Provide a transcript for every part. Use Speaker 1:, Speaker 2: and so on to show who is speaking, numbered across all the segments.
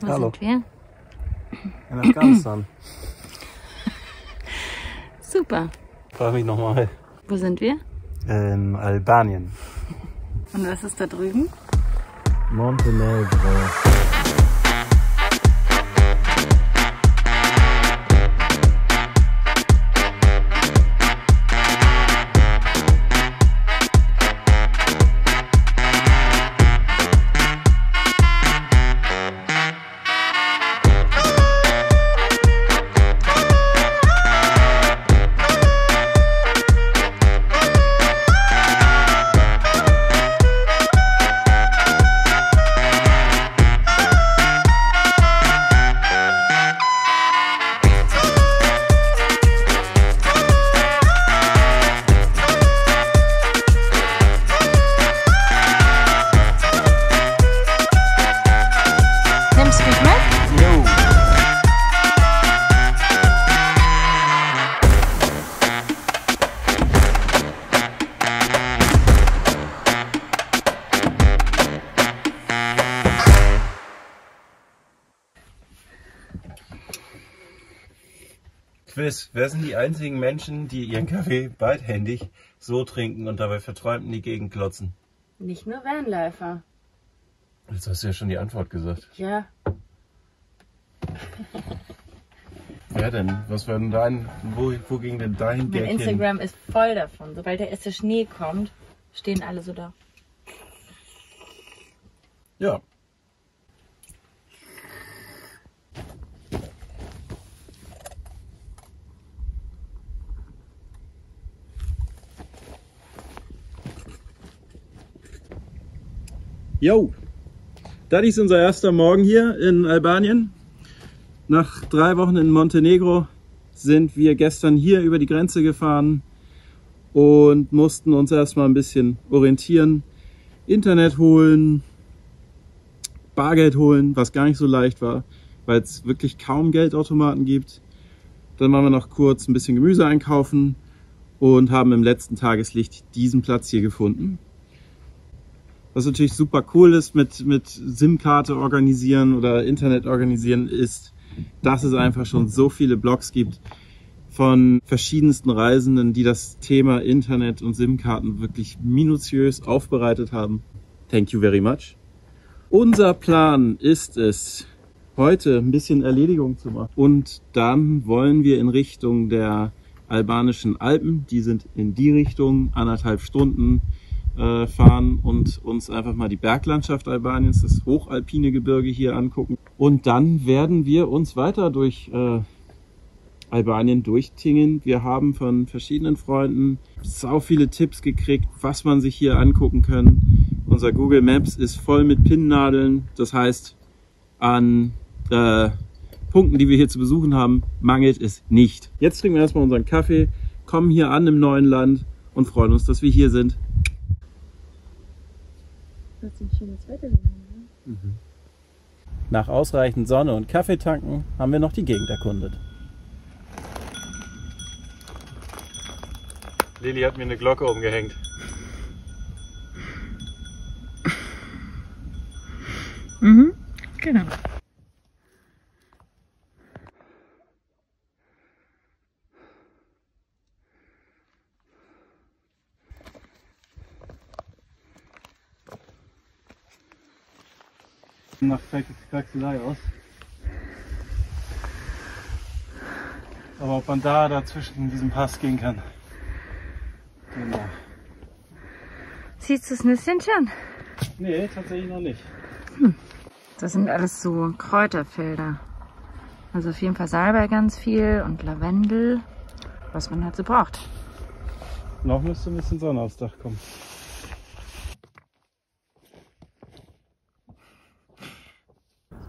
Speaker 1: Wo
Speaker 2: Hallo.
Speaker 1: sind wir?
Speaker 2: In Afghanistan.
Speaker 1: Super.
Speaker 2: Frag mich nochmal.
Speaker 1: Wo sind wir?
Speaker 2: In Albanien.
Speaker 1: Und was ist da drüben?
Speaker 2: Montenegro.
Speaker 1: Nimmst du mich mit?
Speaker 2: Jo. Quiz, wer sind die einzigen Menschen, die ihren Kaffee beidhändig so trinken und dabei verträumt in die Gegend klotzen?
Speaker 1: Nicht nur Vanlifer.
Speaker 2: Jetzt hast du ja schon die Antwort gesagt.
Speaker 1: Ja.
Speaker 2: Wer denn? Was war denn dein, wo ging denn dein
Speaker 1: Mein
Speaker 2: Gag hin?
Speaker 1: Instagram ist voll davon. Sobald der erste Schnee kommt, stehen alle so da.
Speaker 2: Ja. Jo, das ist unser erster Morgen hier in Albanien. Nach 3 Wochen in Montenegro sind wir gestern hier über die Grenze gefahren und mussten uns erstmal ein bisschen orientieren, Internet holen, Bargeld holen, was gar nicht so leicht war, weil es wirklich kaum Geldautomaten gibt. Dann waren wir noch kurz ein bisschen Gemüse einkaufen und haben im letzten Tageslicht diesen Platz hier gefunden. Was natürlich super cool ist mit SIM-Karte organisieren oder Internet organisieren, ist, dass es einfach schon so viele Blogs gibt von verschiedensten Reisenden, die das Thema Internet und SIM-Karten wirklich minutiös aufbereitet haben. Thank you very much. Unser Plan ist es, heute ein bisschen Erledigung zu machen. Und dann wollen wir in Richtung der albanischen Alpen, die sind in die Richtung, 1,5 Stunden fahren und uns einfach mal die Berglandschaft Albaniens, das hochalpine Gebirge hier angucken. Und dann werden wir uns weiter durch Albanien durchtingeln. Wir haben von verschiedenen Freunden sau viele Tipps gekriegt, was man sich hier angucken kann. Unser Google Maps ist voll mit Pinnnadeln. Das heißt, an Punkten, die wir hier zu besuchen haben, mangelt es nicht. Jetzt trinken wir erstmal unseren Kaffee, kommen hier an im neuen Land und freuen uns, dass wir hier sind.
Speaker 1: Das ist ein schönes Wetter. Ne?
Speaker 2: Nach ausreichend Sonne und Kaffeetanken haben wir noch die Gegend erkundet. Lili hat mir eine Glocke umgehängt.
Speaker 1: Mhm, genau.
Speaker 2: Nach Kraxelei aus. Aber ob man da dazwischen in diesem Pass gehen kann. Genau.
Speaker 1: Siehst du das Nüsschen schon?
Speaker 2: Nee, tatsächlich noch nicht.
Speaker 1: Das sind alles so Kräuterfelder. Also auf jeden Fall Salbei ganz viel und Lavendel, was man halt so braucht.
Speaker 2: Noch müsste ein bisschen Sonne aufs Dach kommen.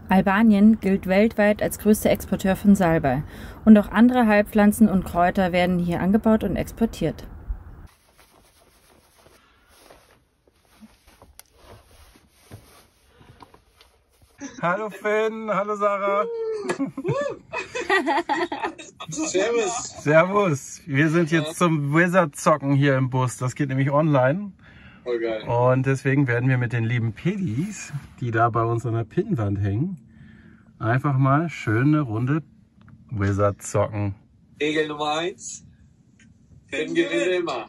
Speaker 1: Albanien gilt weltweit als größter Exporteur von Salbei und auch andere Heilpflanzen und Kräuter werden hier angebaut und exportiert.
Speaker 2: Hallo Finn, hallo Sarah.
Speaker 3: Servus.
Speaker 2: Servus. Wir sind jetzt zum Wizard-Zocken hier im Bus. Das geht nämlich online.
Speaker 3: Voll geil.
Speaker 2: Und deswegen werden wir mit den lieben Pedis, die da bei uns an der Pinnwand hängen, einfach mal schön eine Runde Wizard zocken.
Speaker 3: Regel Nummer 1. Finn gewinnt immer.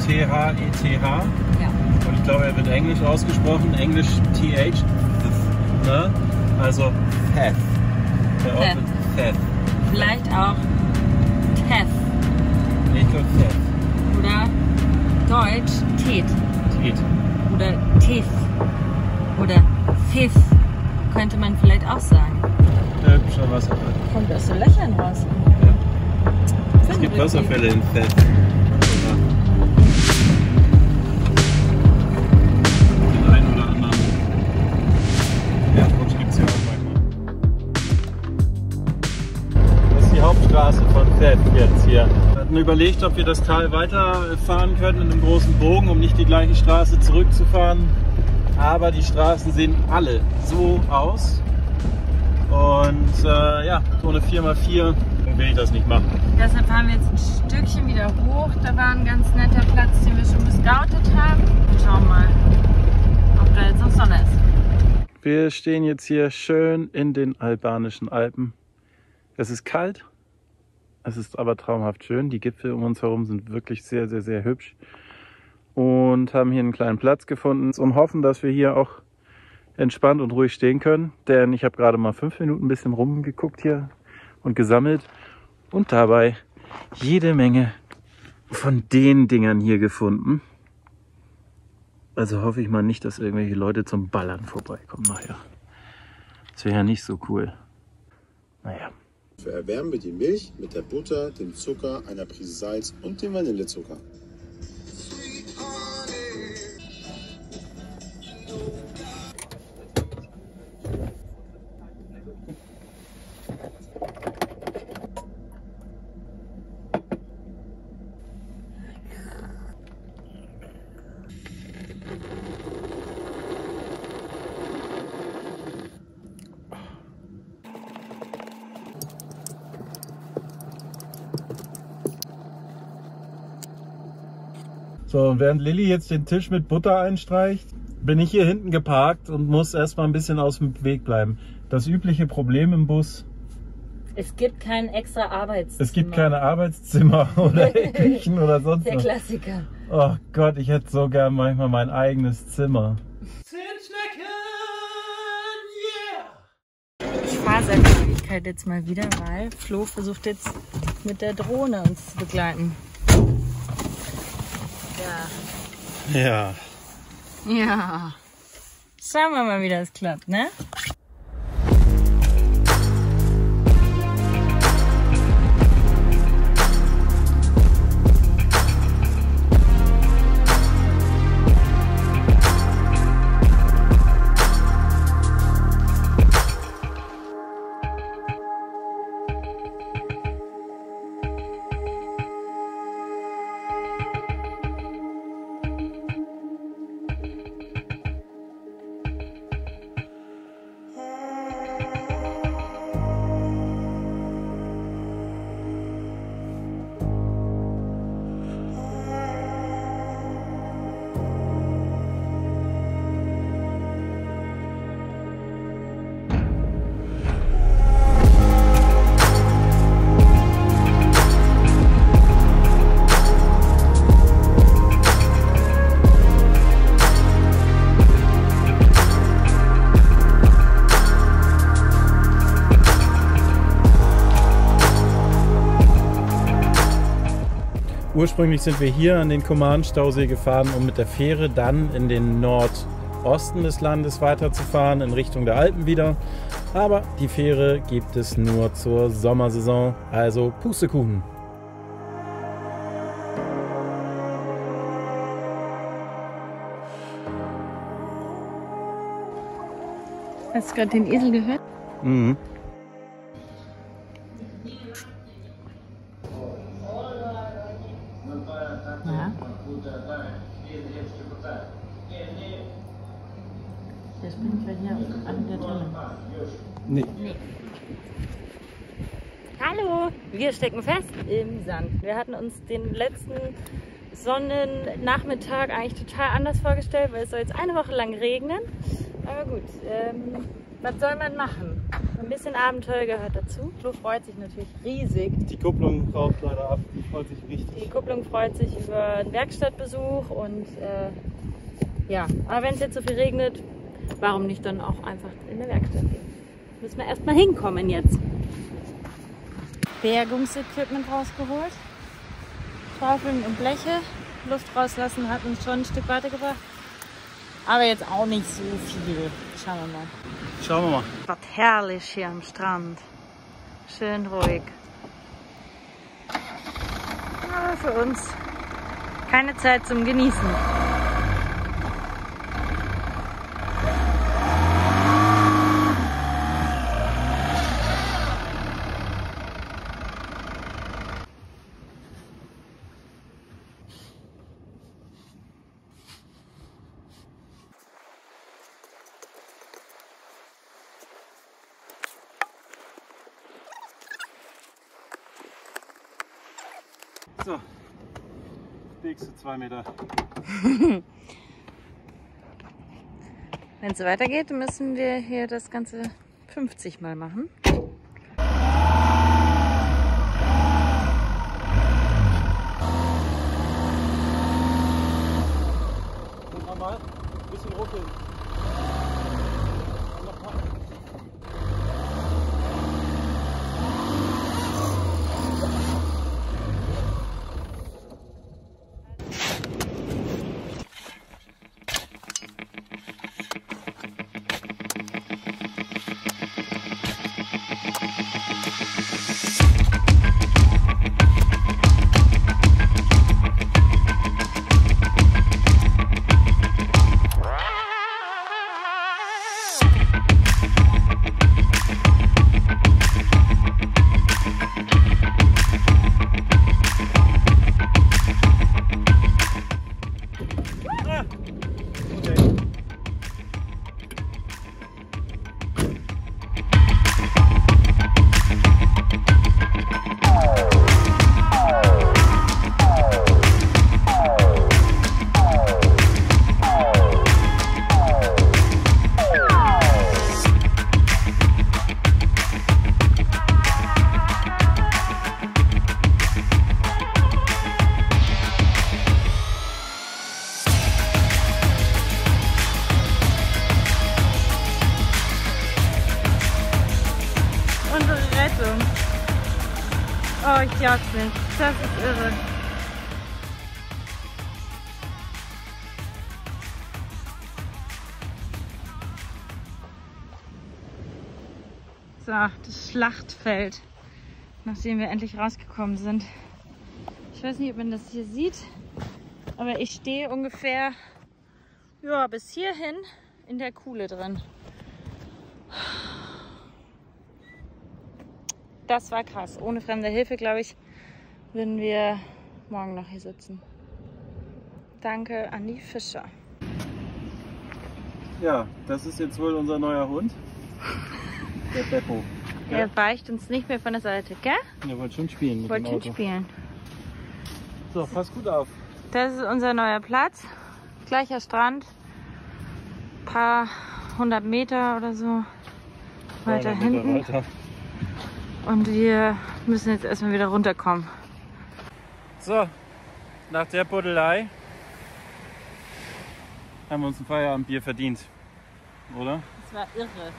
Speaker 2: T-H-E-T-H.
Speaker 1: Ja.
Speaker 2: Und ich glaube, er wird englisch ausgesprochen. Englisch TH. Ne? Also Theth. Der Ort wird Theth.
Speaker 1: Vielleicht auch Teth.
Speaker 2: Ich glaube Theth.
Speaker 1: Oder Deutsch Tet.
Speaker 2: Tet.
Speaker 1: Oder Tith. Oder Fifth. Könnte man vielleicht auch sagen.
Speaker 2: Schon Wasserfall.
Speaker 1: Kommt aus den Löchern raus.
Speaker 2: Ja. Es gibt Wasserfälle in Theth. Hauptstraße von Theth jetzt hier. Wir hatten überlegt, ob wir das Tal weiterfahren können in einem großen Bogen, um nicht die gleiche Straße zurückzufahren. Aber die Straßen sehen alle so aus. Und ja, so eine 4x4 will ich das nicht machen.
Speaker 1: Deshalb fahren wir jetzt ein Stückchen wieder hoch. Da war ein ganz netter Platz, den wir schon gescoutet haben. Schauen mal, ob da jetzt noch Sonne ist.
Speaker 2: Wir stehen jetzt hier schön in den albanischen Alpen. Es ist kalt, es ist aber traumhaft schön. Die Gipfel um uns herum sind wirklich sehr, sehr, sehr hübsch. Und haben hier einen kleinen Platz gefunden und hoffen, dass wir hier auch entspannt und ruhig stehen können. Denn ich habe gerade mal 5 Minuten ein bisschen rumgeguckt hier und gesammelt. Und dabei jede Menge von den Dingern hier gefunden. Also hoffe ich mal nicht, dass irgendwelche Leute zum Ballern vorbeikommen nachher. Das wäre ja nicht so cool. Naja.
Speaker 4: Erwärmen wir die Milch mit der Butter, dem Zucker, einer Prise Salz und dem Vanillezucker.
Speaker 2: So, und während Lilly jetzt den Tisch mit Butter einstreicht, bin ich hier hinten geparkt und muss erstmal ein bisschen aus dem Weg bleiben. Das übliche Problem im Bus:
Speaker 1: Es gibt kein extra Arbeitszimmer.
Speaker 2: Es gibt keine Arbeitszimmer oder Küchen oder sonst was.
Speaker 1: Der Klassiker.
Speaker 2: Oh Gott, ich hätte so gern manchmal mein eigenes Zimmer.
Speaker 1: Ich fahre seit der Ewigkeit jetzt mal wieder, weil Flo versucht jetzt mit der Drohne uns zu begleiten.
Speaker 2: Ja.
Speaker 1: Ja. Schauen wir mal, wie das klappt, ne?
Speaker 2: Ursprünglich sind wir hier an den Coman-Stausee gefahren, um mit der Fähre dann in den Nordosten des Landes weiterzufahren, in Richtung der Alpen wieder. Aber die Fähre gibt es nur zur Sommersaison, also Pustekuchen.
Speaker 1: Hast du gerade den Esel gehört?
Speaker 2: Mhm.
Speaker 1: Ja. Der springt gleich hier an der Tonne.
Speaker 2: Nee.
Speaker 1: Hallo, wir stecken fest im Sand. Wir hatten uns den letzten Sonnennachmittag eigentlich total anders vorgestellt, weil es soll jetzt eine Woche lang regnen. Aber gut, was soll man machen? Ein bisschen Abenteuer gehört dazu. Flo freut sich natürlich riesig.
Speaker 2: Die Kupplung raucht leider ab, die freut sich richtig.
Speaker 1: Die Kupplung freut sich über einen Werkstattbesuch und ja, aber wenn es jetzt so viel regnet, warum nicht dann auch einfach in der Werkstatt gehen? Müssen wir erstmal hinkommen jetzt. Bergungsequipment rausgeholt. Schaufeln und Bleche. Luft rauslassen hat uns schon ein Stück weitergebracht. Aber jetzt auch nicht so viel. Schauen wir mal.
Speaker 2: Schauen wir mal.
Speaker 1: Was herrlich hier am Strand. Schön ruhig. Aber für uns keine Zeit zum Genießen.
Speaker 2: So, nächste 2 Meter.
Speaker 1: Wenn es so weitergeht, müssen wir hier das Ganze 50 Mal machen.
Speaker 2: Nochmal, ein bisschen ruckeln.
Speaker 1: Oh, ich glaub's nicht. Das ist irre. So, das Schlachtfeld, nachdem wir endlich rausgekommen sind. Ich weiß nicht, ob man das hier sieht, aber ich stehe ungefähr bis hierhin in der Kuhle drin. Das war krass. Ohne fremde Hilfe, glaube ich, würden wir morgen noch hier sitzen. Danke an die Fischer.
Speaker 2: Ja, das ist jetzt wohl unser neuer Hund. Der Beppo.
Speaker 1: Er weicht uns nicht mehr von der Seite, gell?
Speaker 2: Er wollte schon spielen mit dem
Speaker 1: Wollte schon
Speaker 2: Auto.
Speaker 1: spielen.
Speaker 2: So, pass gut auf.
Speaker 1: Das ist unser neuer Platz. Gleicher Strand. Paar 100 Meter oder so weiter
Speaker 2: 200 Meter
Speaker 1: hinten.
Speaker 2: weiter.
Speaker 1: Und wir müssen jetzt erstmal wieder runterkommen.
Speaker 2: So, nach der Buddelei haben wir uns ein Feierabendbier verdient, oder?
Speaker 1: Das war irre.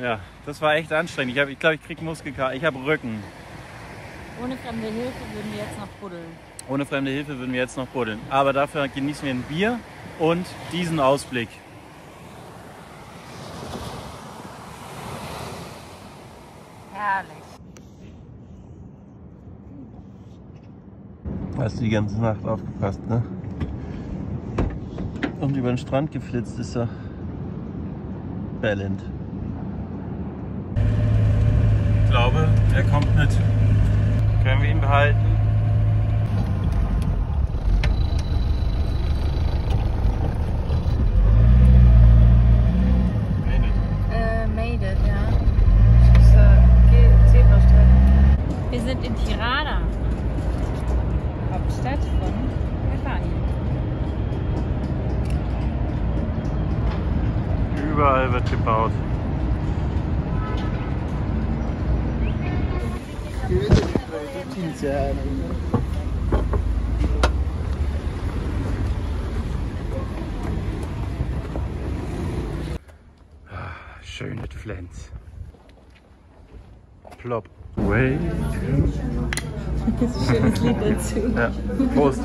Speaker 2: Ja, das war echt anstrengend. Ich glaube, ich kriege Muskelkater. Ich habe Rücken.
Speaker 1: Ohne fremde Hilfe würden wir jetzt noch buddeln.
Speaker 2: Ohne fremde Hilfe würden wir jetzt noch buddeln. Aber dafür genießen wir ein Bier und diesen Ausblick.
Speaker 1: Herrlich.
Speaker 2: Hast du die ganze Nacht aufgepasst, ne? Und über den Strand geflitzt ist er. Bellend. Ich glaube, er kommt mit. Können wir ihn behalten?
Speaker 1: Made it, ja. Zebrastreifen. Wir sind in Tirana, Hauptstadt von Albanien.
Speaker 2: Überall wird gebaut. Schöne Flens. Plopp. Wait.
Speaker 1: Das ist ein schönes Lied dazu.
Speaker 2: Ja. Prost.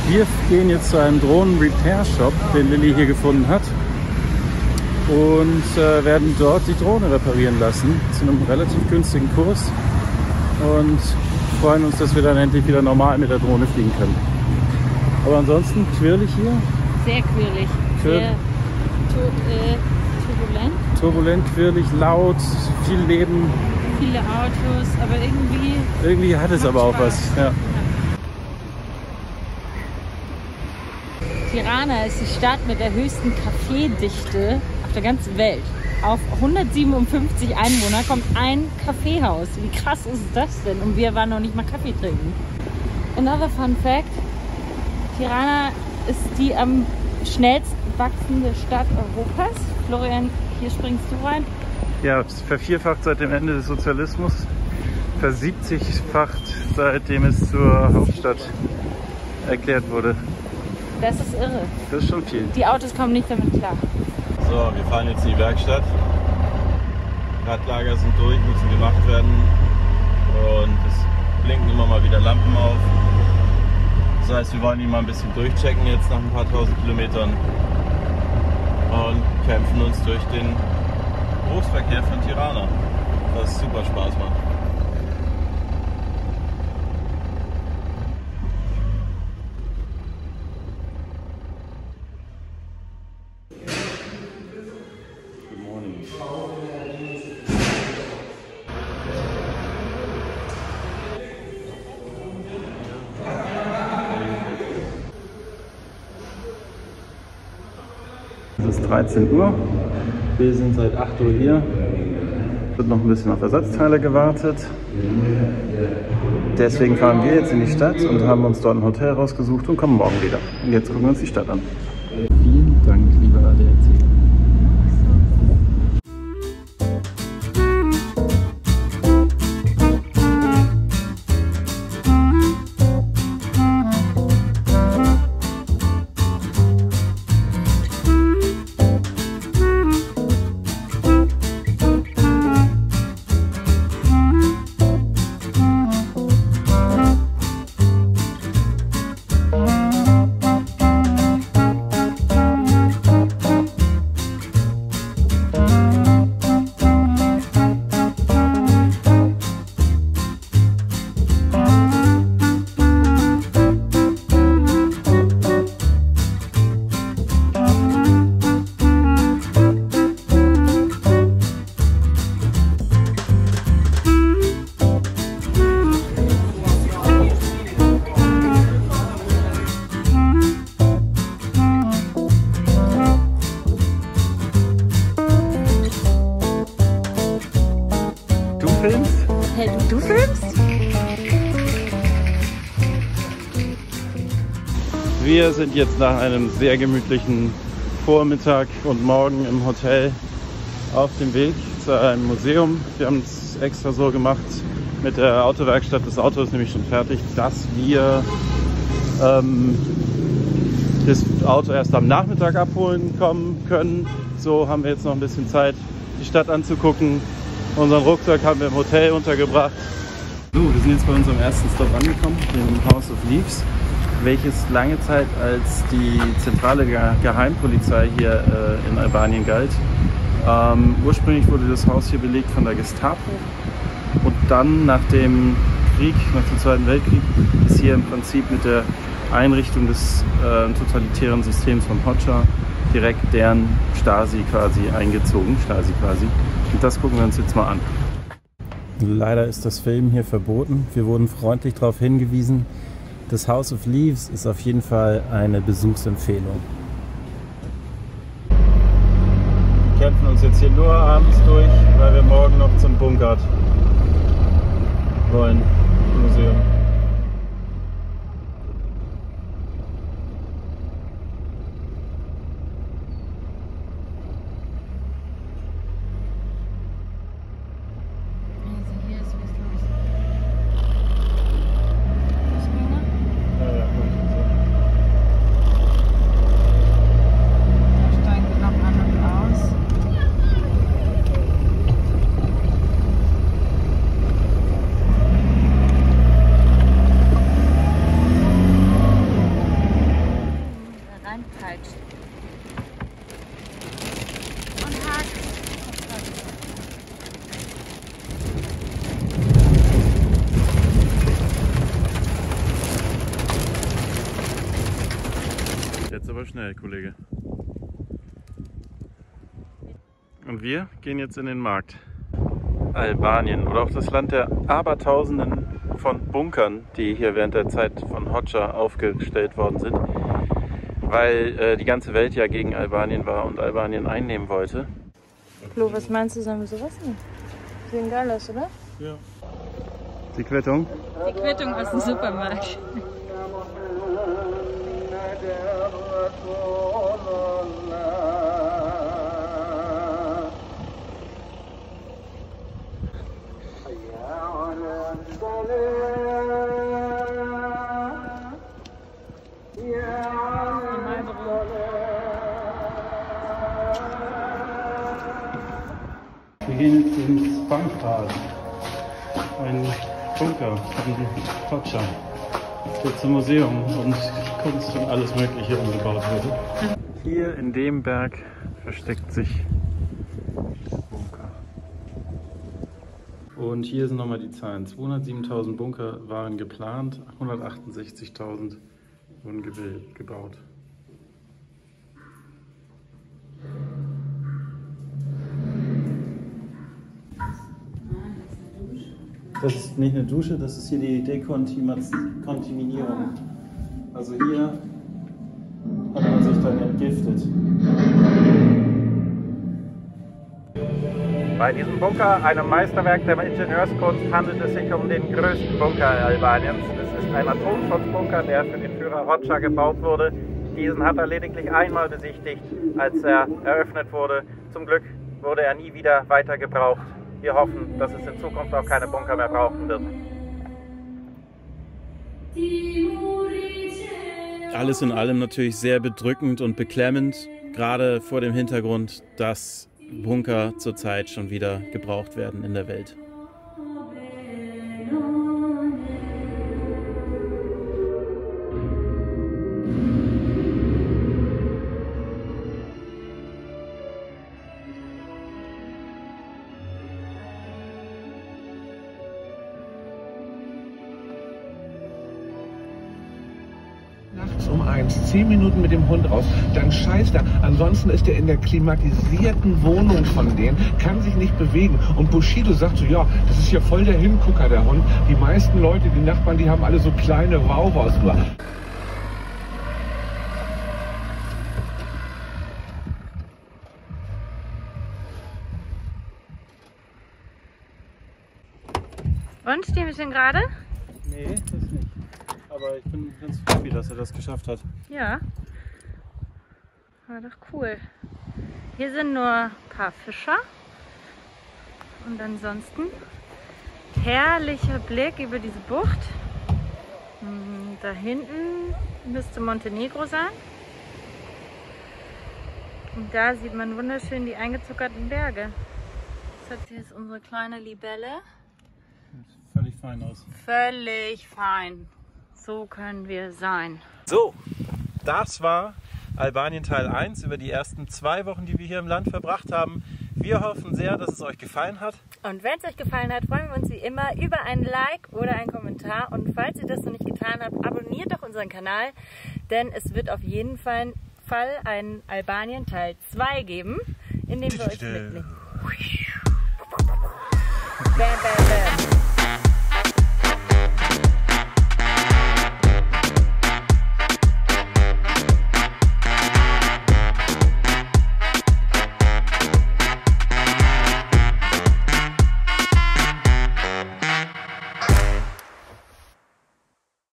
Speaker 2: Wir gehen jetzt zu einem Drohnen-Repair-Shop, den Lilly hier gefunden hat, und werden dort die Drohne reparieren lassen, zu einem relativ günstigen Kurs, und freuen uns, dass wir dann endlich wieder normal mit der Drohne fliegen können. Aber ansonsten quirlig hier.
Speaker 1: Sehr quirlig. Sehr turbulent.
Speaker 2: Turbulent, quirlig, laut, viel Leben.
Speaker 1: Viele Autos, aber
Speaker 2: irgendwie hat es aber auch
Speaker 1: Spaß.
Speaker 2: was. Ja.
Speaker 1: Tirana ist die Stadt mit der höchsten Kaffeedichte auf der ganzen Welt. Auf 157 Einwohner kommt ein Kaffeehaus. Wie krass ist das denn? Und wir waren noch nicht mal Kaffee trinken. Another fun fact: Tirana ist die am schnellst wachsende Stadt Europas. Florian, hier springst du rein.
Speaker 2: Ja, es vervierfacht seit dem Ende des Sozialismus, versiebzigfacht seitdem es zur Hauptstadt erklärt wurde.
Speaker 1: Das ist irre.
Speaker 2: Das ist schon viel.
Speaker 1: Die Autos kommen nicht damit klar.
Speaker 2: So, wir fahren jetzt in die Werkstatt. Radlager sind durch, müssen gemacht werden. Und es blinken immer mal wieder Lampen auf. Das heißt, wir wollen ihn mal ein bisschen durchchecken jetzt nach ein paar tausend Kilometern. Und kämpfen uns durch den Berufsverkehr von Tirana, was super Spaß macht. Es ist 13 Uhr, wir sind seit 8 Uhr hier, wird noch ein bisschen auf Ersatzteile gewartet. Deswegen fahren wir jetzt in die Stadt und haben uns dort ein Hotel rausgesucht und kommen morgen wieder. Und jetzt gucken wir uns die Stadt an. Vielen Dank, lieber ADAC.
Speaker 1: Hey, du filmst?
Speaker 2: Wir sind jetzt nach einem sehr gemütlichen Vormittag und Morgen im Hotel auf dem Weg zu einem Museum. Wir haben es extra so gemacht mit der Autowerkstatt. Das Auto ist nämlich schon fertig, dass wir das Auto erst am Nachmittag abholen kommen können. So haben wir jetzt noch ein bisschen Zeit, die Stadt anzugucken. Unseren Rucksack haben wir im Hotel untergebracht. So, wir sind jetzt bei unserem ersten Stop angekommen, dem House of Leaves, welches lange Zeit als die zentrale Geheimpolizei hier in Albanien galt. Ursprünglich wurde das Haus hier belegt von der Gestapo und dann nach dem Krieg, nach dem Zweiten Weltkrieg, ist hier im Prinzip mit der Einrichtung des totalitären Systems von Hoxha direkt deren Stasi quasi eingezogen. Und das gucken wir uns jetzt mal an. Leider ist das Filmen hier verboten. Wir wurden freundlich darauf hingewiesen. Das House of Leaves ist auf jeden Fall eine Besuchsempfehlung. Wir kämpfen uns jetzt hier nur abends durch, weil wir morgen noch zum Bunkert wollen, Museum. Jetzt aber schnell, Kollege. Und wir gehen jetzt in den Markt. Albanien oder auch das Land der Abertausenden von Bunkern, die hier während der Zeit von Hoxha aufgestellt worden sind, weil die ganze Welt ja gegen Albanien war und Albanien einnehmen wollte.
Speaker 1: Flo, was meinst du, sollen wir sowas nehmen? Sehen geil aus, oder?
Speaker 2: Ja. Die Quittung?
Speaker 1: Die Quittung aus dem Supermarkt.
Speaker 2: Wir gehen jetzt ins Bankhaus, ein Bunker von Hoxha, der zum Museum und Kunst und alles Mögliche umgebaut wurde. Hier in dem Berg versteckt sich der Bunker. Und hier sind nochmal die Zahlen. 207.000 Bunker waren geplant, 168.000 wurden gebaut. Das ist nicht eine Dusche, das ist hier die Dekontaminierung. Also hier hat man sich dann entgiftet.
Speaker 5: Bei diesem Bunker, einem Meisterwerk der Ingenieurskunst, handelt es sich um den größten Bunker Albaniens. Es ist ein Atomschutzbunker, der für den Führer Hoxha gebaut wurde. Diesen hat er lediglich einmal besichtigt, als er eröffnet wurde. Zum Glück wurde er nie wieder weiter gebraucht. Wir hoffen, dass es in Zukunft auch keine Bunker mehr brauchen wird.
Speaker 2: Alles in allem natürlich sehr bedrückend und beklemmend, gerade vor dem Hintergrund, dass Bunker zurzeit schon wieder gebraucht werden in der Welt.
Speaker 6: Um 10 Minuten mit dem Hund raus, dann scheißt er. Ansonsten ist er in der klimatisierten Wohnung von denen, kann sich nicht bewegen. Und Bushido sagt so, ja, das ist ja voll der Hingucker, der Hund. Die meisten Leute, die Nachbarn, die haben alle so kleine Wauwaus nur.
Speaker 1: Und, stehen wir schon gerade?
Speaker 2: Nee, das nicht. Aber ich bin ganz happy, dass er das geschafft hat.
Speaker 1: Ja. War doch cool. Hier sind nur ein paar Fischer. Und ansonsten herrlicher Blick über diese Bucht. Da hinten müsste Montenegro sein. Und da sieht man wunderschön die eingezuckerten Berge. Das hier ist unsere kleine Libelle.
Speaker 2: Sieht völlig fein aus.
Speaker 1: Völlig fein. So können wir sein.
Speaker 2: So, das war Albanien Teil 1 über die ersten 2 Wochen, die wir hier im Land verbracht haben. Wir hoffen sehr, dass es euch gefallen hat.
Speaker 1: Und wenn es euch gefallen hat, freuen wir uns wie immer über ein Like oder einen Kommentar. Und falls ihr das noch nicht getan habt, abonniert doch unseren Kanal, denn es wird auf jeden Fall einen Albanien Teil 2 geben, in dem wir euch mitnehmen. Bam, bam, bam.